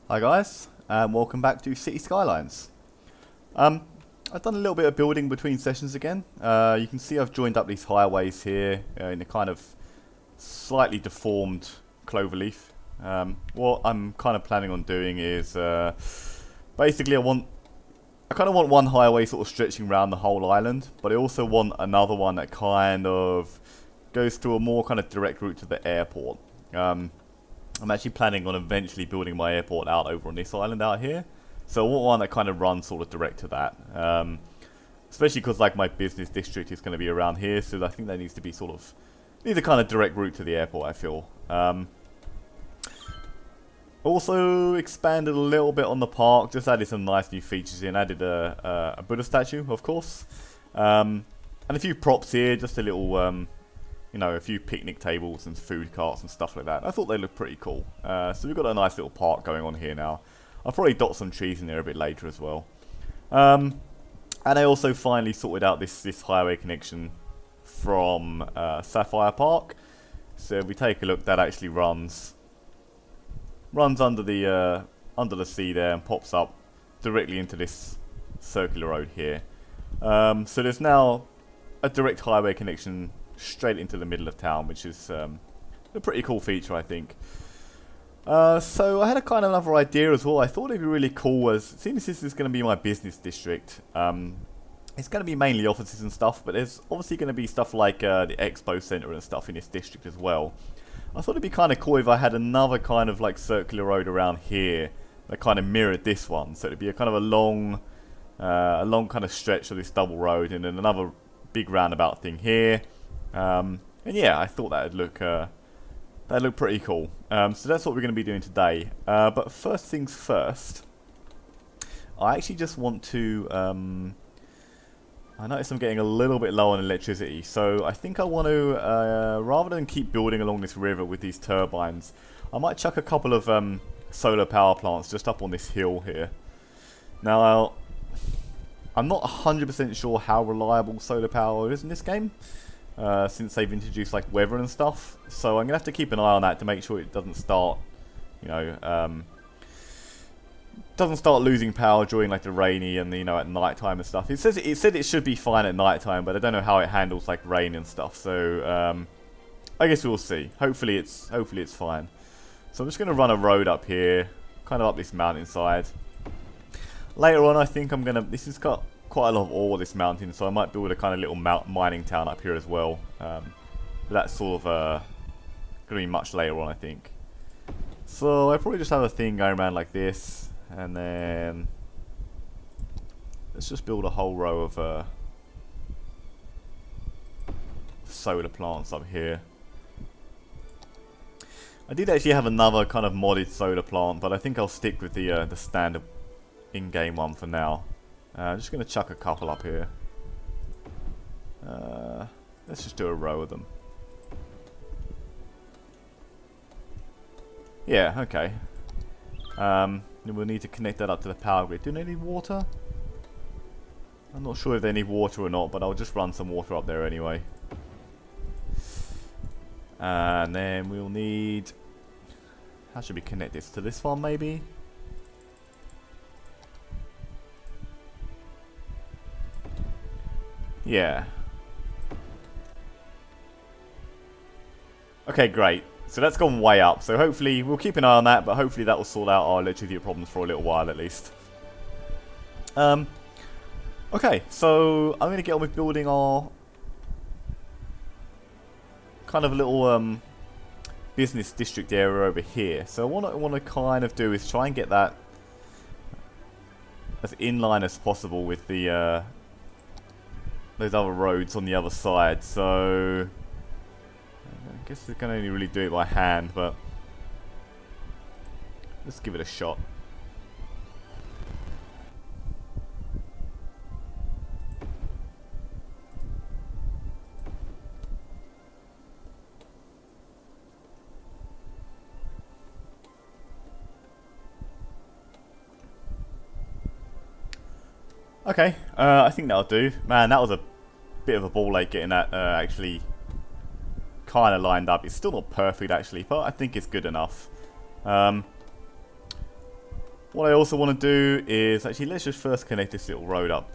Hi guys, and welcome back to City Skylines. I've done a little bit of building between sessions again. You can see I've joined up these highways here in a kind of slightly deformed cloverleaf. What I'm kind of planning on doing is basically I kind of want one highway sort of stretching around the whole island, but I also want another one that kind of goes through a more kind of direct route to the airport. I'm actually planning on eventually building my airport out over on this island out here. So I want one that kind of runs sort of direct to that. Especially because like my business district is going to be around here, so I think there needs to be needs a kind of direct route to the airport, I feel. Also expanded a little bit on the park, just added some nice new features in. Added a Buddha statue, of course. And a few props here, just a little you know, a few picnic tables and food carts and stuff like that. I thought they looked pretty cool. So we've got a nice little park going on here now. I'll probably dot some trees in there a bit later as well. And I also finally sorted out this highway connection from Sapphire Park. So if we take a look, that actually runs under the sea there and pops up directly into this circular road here. So there's now a direct highway connection straight into the middle of town, which is a pretty cool feature, I think. So I had a kind of another idea as well. I thought it'd be really cool, as since this is going to be my business district, it's going to be mainly offices and stuff, but there's obviously going to be stuff like the expo center and stuff in this district as well. I thought it'd be kind of cool if I had another kind of like circular road around here that kind of mirrored this one, so it'd be a kind of a long kind of stretch of this double road, and then another big roundabout thing here. And yeah, I thought that'd look pretty cool. So that's what we're going to be doing today. But first things first, I actually just want to. I notice I'm getting a little bit low on electricity, so I think I want to, rather than keep building along this river with these turbines, I might chuck a couple of solar power plants just up on this hill here. Now, I'm not 100% sure how reliable solar power is in this game. Since they've introduced like weather and stuff, so I'm gonna have to keep an eye on that to make sure it doesn't start, you know, doesn't start losing power during like the rainy and at night time and stuff. It said it should be fine at night time, but I don't know how it handles like rain and stuff. So I guess we'll see. Hopefully it's fine. So I'm just gonna run a road up here, kind of up this mountainside. Later on, I think this has got quite a lot of ore, this mountain, so I might build a kind of little mining town up here as well. But that's sort of going to be much later on, I think. So I probably just have a thing going around like this, and then let's just build a whole row of solar plants up here. I did actually have another kind of modded solar plant, but I think I'll stick with the standard in-game one for now. I'm just going to chuck a couple up here. Let's just do a row of them. Yeah, okay. Then we'll need to connect that up to the power grid. Do they need water? I'm not sure if they need water or not, but I'll just run some water up there anyway. And then we'll need... How should we connect this? To this one, maybe? Yeah. Okay, great. So that's gone way up. So hopefully, we'll keep an eye on that, but hopefully that will sort out our electricity problems for a little while at least. Okay, so I'm going to get on with building our kind of little business district area over here. So what I want to kind of do is try and get that as inline as possible with the those other roads on the other side. So I guess I can only really do it by hand, but let's give it a shot. Okay, I think that'll do. Man, that was a bit of a ball ache getting that actually kind of lined up. It's still not perfect actually, but I think it's good enough. What I also want to do is actually let's just first connect this little road up.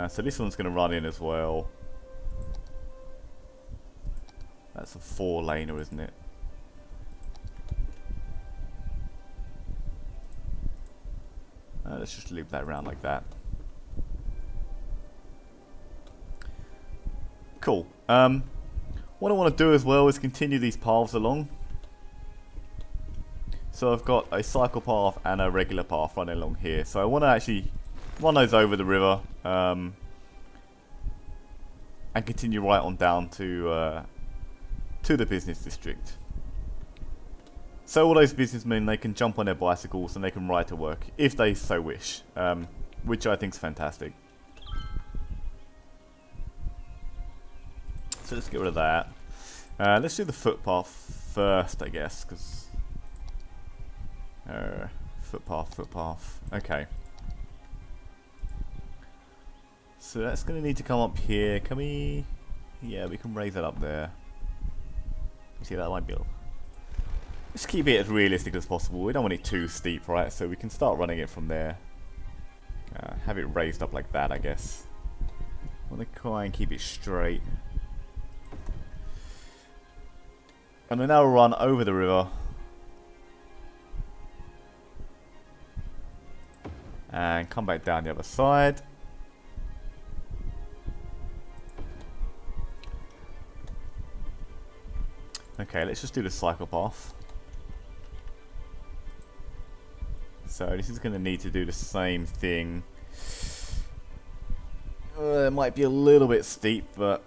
So this one's going to run in as well. That's a 4-laner, isn't it? Let's just loop that around like that. Cool. What I want to do as well is continue these paths along. So I've got a cycle path and a regular path running along here. So I want to actually run those over the river and continue right on down to the business district. So all those businessmen, they can jump on their bicycles and they can ride to work if they so wish, which I think is fantastic. So let's get rid of that. Let's do the footpath first, I guess, because footpath. Okay. So that's going to need to come up here. Can we? Yeah, we can raise that up there. You see, that might be. Let's keep it as realistic as possible. We don't want it too steep, right? So we can start running it from there. Have it raised up like that, I guess. I want to try and keep it straight. And then now we'll run over the river. And come back down the other side. Okay, let's just do the cycle path. So this is going to need to do the same thing. It might be a little bit steep, but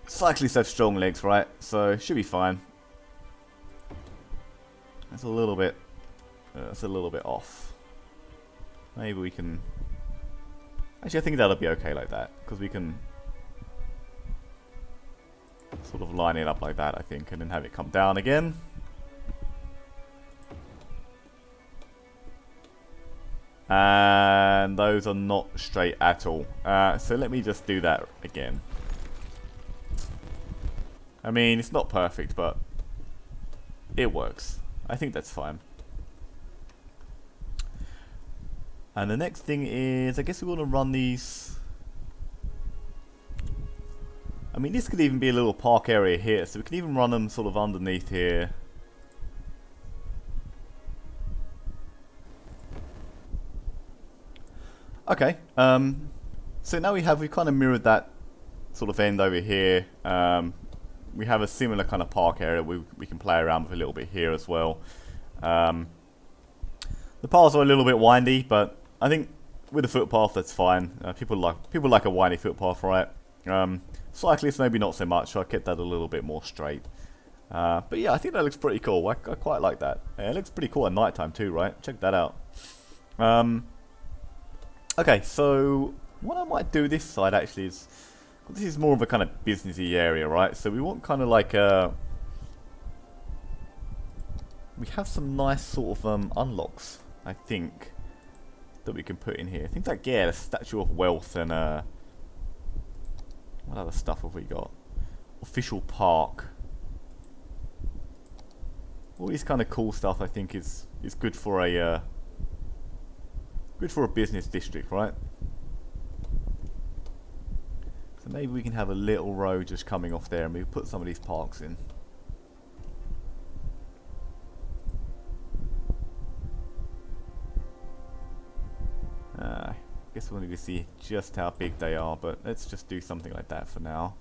cyclists have strong legs, right? So it should be fine. It's a little bit off. Maybe we can. Actually, I think that'll be okay like that because we can sort of line it up like that, I think, and then have it come down again. And those are not straight at all. So let me just do that again. I mean, it's not perfect, but it works. I think that's fine. And the next thing is, I guess we want to run these. I mean, this could even be a little park area here, so we can even run them sort of underneath here. Okay, so now we've kind of mirrored that sort of end over here. We have a similar kind of park area we can play around with a little bit here as well. The paths are a little bit windy, but I think with a footpath that's fine. People like a windy footpath, right? Cyclists maybe not so much, so I kept that a little bit more straight. But yeah, I think that looks pretty cool. I quite like that. It looks pretty cool at night time too, right? Check that out. Okay, so what I might do this side actually is, this is more of a kind of businessy area, right? So we want kind of like we have some nice sort of unlocks, I think, that we can put in here. Things like, yeah, the Statue of Wealth and what other stuff have we got? Official Park. All this kind of cool stuff I think is good for a business district, right? So maybe we can have a little road just coming off there and we put some of these parks in. I guess we'll need to see just how big they are, but let's just do something like that for now.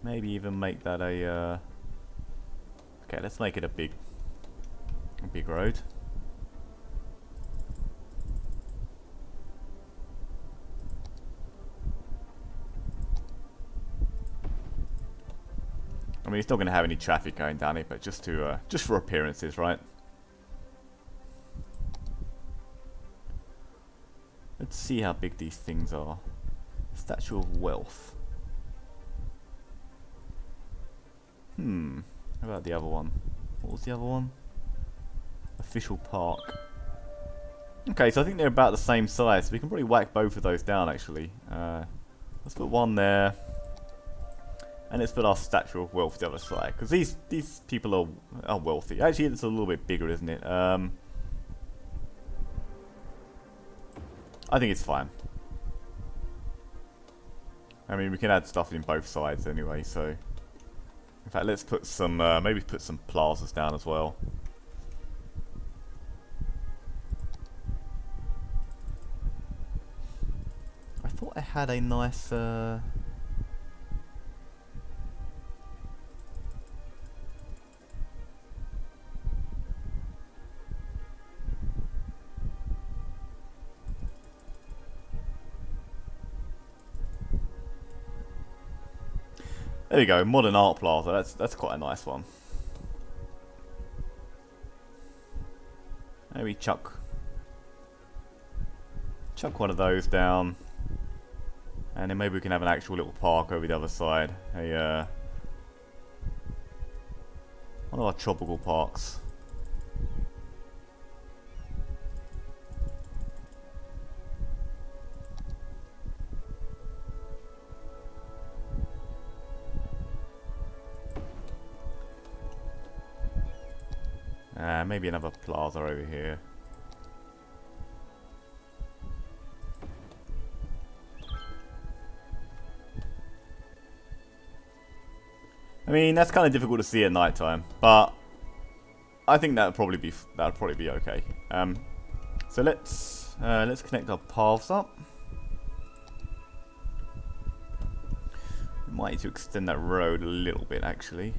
Maybe even make that a okay, let's make it a big road. I mean, it's not going to have any traffic going down it, but just for appearances, right? Let's see how big these things are. Statue of Wealth. How about the other one? What was the other one? Official Park. Okay, so I think they're about the same size. So we can probably whack both of those down, actually. Let's put one there. And let's put our Statue of Wealth the other side, because these people are wealthy. Actually, it's a little bit bigger, isn't it? I think it's fine. I mean, we can add stuff in both sides anyway, so... In fact, let's put some, maybe put some plazas down as well. I thought I had a nice, there we go, Modern Art Plaza. That's quite a nice one. Maybe chuck one of those down, and then maybe we can have an actual little park over the other side. A one of our tropical parks. Maybe another plaza over here. I mean, that's kind of difficult to see at night time, but I think that'd probably be okay. So let's connect our paths up. We might need to extend that road a little bit, actually.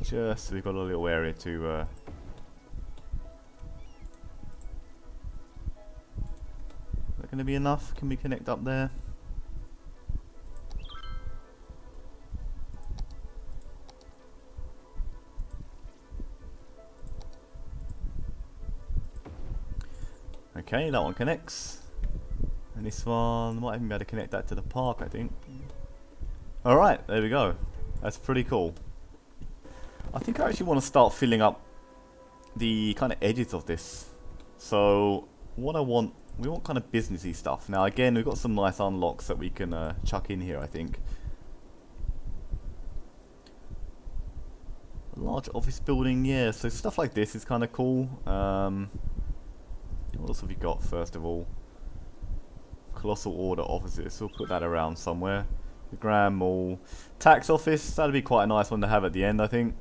Just so we've got a little area to is that going to be enough? Can we connect up there? Okay, that one connects. And this one might even be able to connect that to the park, I think. Alright, there we go. That's pretty cool. I think I actually want to start filling up the kind of edges of this. So what we want kind of businessy stuff. Now again, we've got some nice unlocks that we can chuck in here, I think. A large office building, yeah, so stuff like this is kind of cool. What else have we got, first of all? Colossal Order offices, so we'll put that around somewhere. The Grand Mall. Tax office, that'd be quite a nice one to have at the end, I think.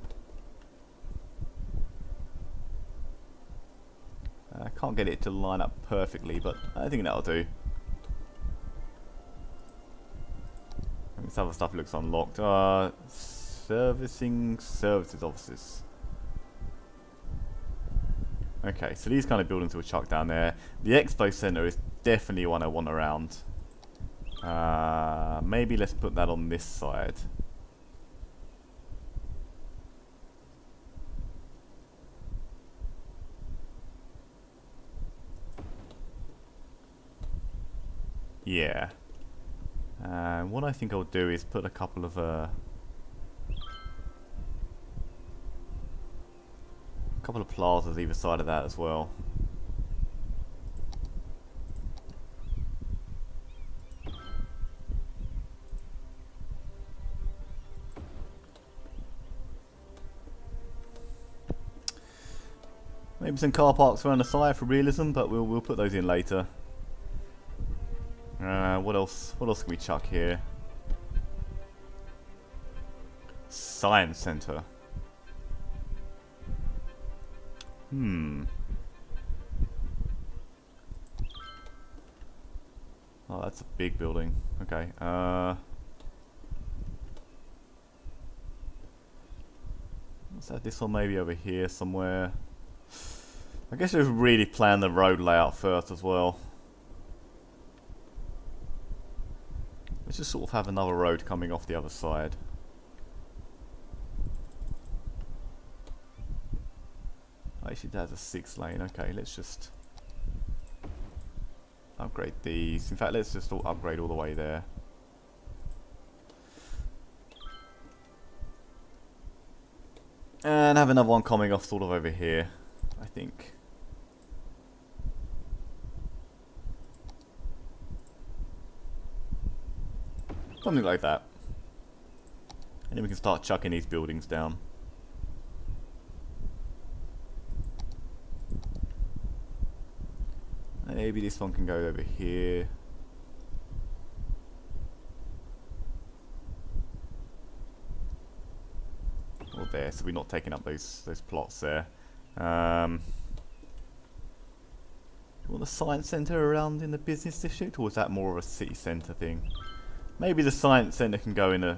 I can't get it to line up perfectly, but I think that'll do. And this other stuff looks unlocked. Servicing services offices. Okay, so these kind of buildings will chuck down there. The Expo Center is definitely one I want around. Maybe let's put that on this side. Yeah. What I think I'll do is put a couple of plazas either side of that as well. Maybe some car parks around the side for realism, but we'll put those in later. What else? What else can we chuck here? Science Center. Oh, that's a big building. Okay. Let's add this one maybe over here somewhere. I guess we've really planned the road layout first as well. Let's just sort of have another road coming off the other side. Actually, that's a 6-lane. Okay, let's just upgrade these. In fact, let's just upgrade all the way there. And have another one coming off sort of over here. I think. Something like that. And then we can start chucking these buildings down. Maybe this one can go over here. Or there, so we're not taking up those plots there. Do you want the science centre around in the business district, or is that more of a city centre thing? Maybe the science centre can go in the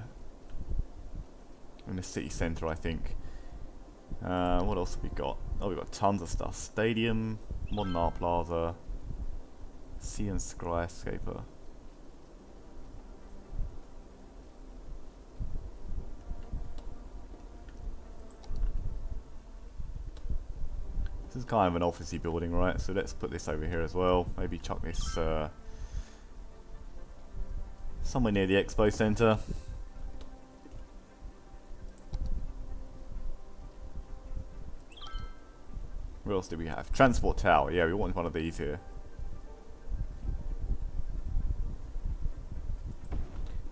city centre, I think. What else have we got? Oh, we've got tons of stuff. Stadium, Modern Art Plaza, Sea and Skyscraper. This is kind of an officey building, right? So let's put this over here as well. Maybe chuck this somewhere near the expo centre. What else do we have? Transport tower. Yeah, we want one of these here.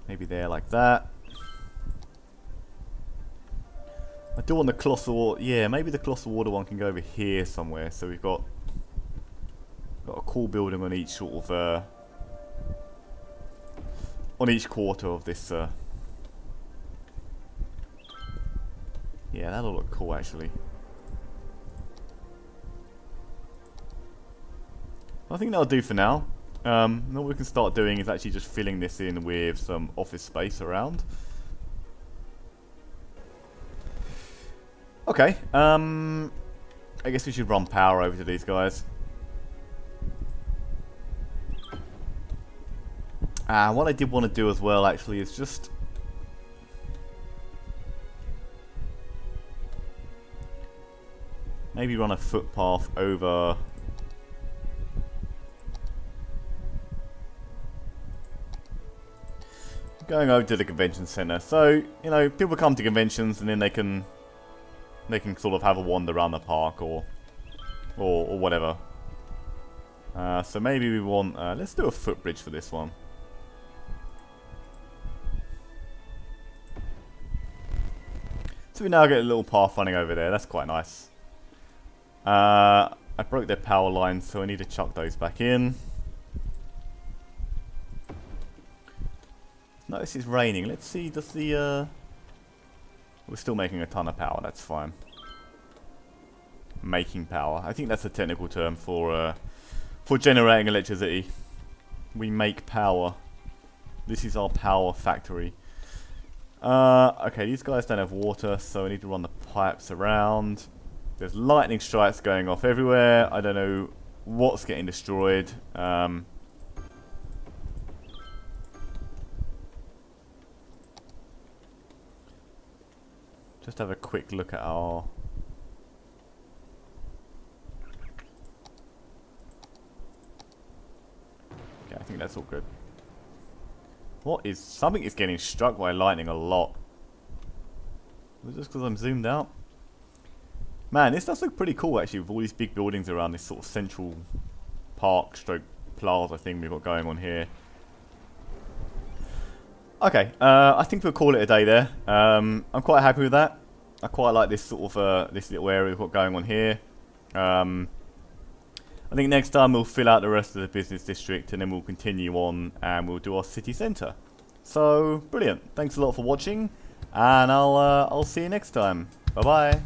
Maybe there like that. I do want the colossal water. Yeah, maybe the colossal water one can go over here somewhere. So we've got a cool building on each sort of on each quarter of this. Yeah, that'll look cool actually. I think that'll do for now. What we can start doing is actually just filling this in with some office space around. Okay, I guess we should run power over to these guys. What I did want to do as well actually is just maybe run a footpath over going over to the convention center. So, you know, people come to conventions and then they can sort of have a wander around the park or whatever. So maybe we want let's do a footbridge for this one. So we now get a little path running over there. That's quite nice. I broke their power lines, so I need to chuck those back in. Notice it's raining. Let's see, does the we're still making a ton of power, that's fine. Making power. I think that's a technical term for generating electricity. We make power. This is our power factory. Okay, these guys don't have water, so I need to run the pipes around. There's lightning strikes going off everywhere. I don't know what's getting destroyed. Just have a quick look at our... Okay, I think that's all good. What is... Something is getting struck by lightning a lot. Is it just because I'm zoomed out? Man, this does look pretty cool actually, with all these big buildings around this sort of central park stroke plaza thing we've got going on here. Okay, I think we'll call it a day there. I'm quite happy with that. I quite like this sort of this little area we've got going on here. I think next time we'll fill out the rest of the business district and then we'll continue on and we'll do our city centre. So brilliant. Thanks a lot for watching, and I'll see you next time. Bye bye.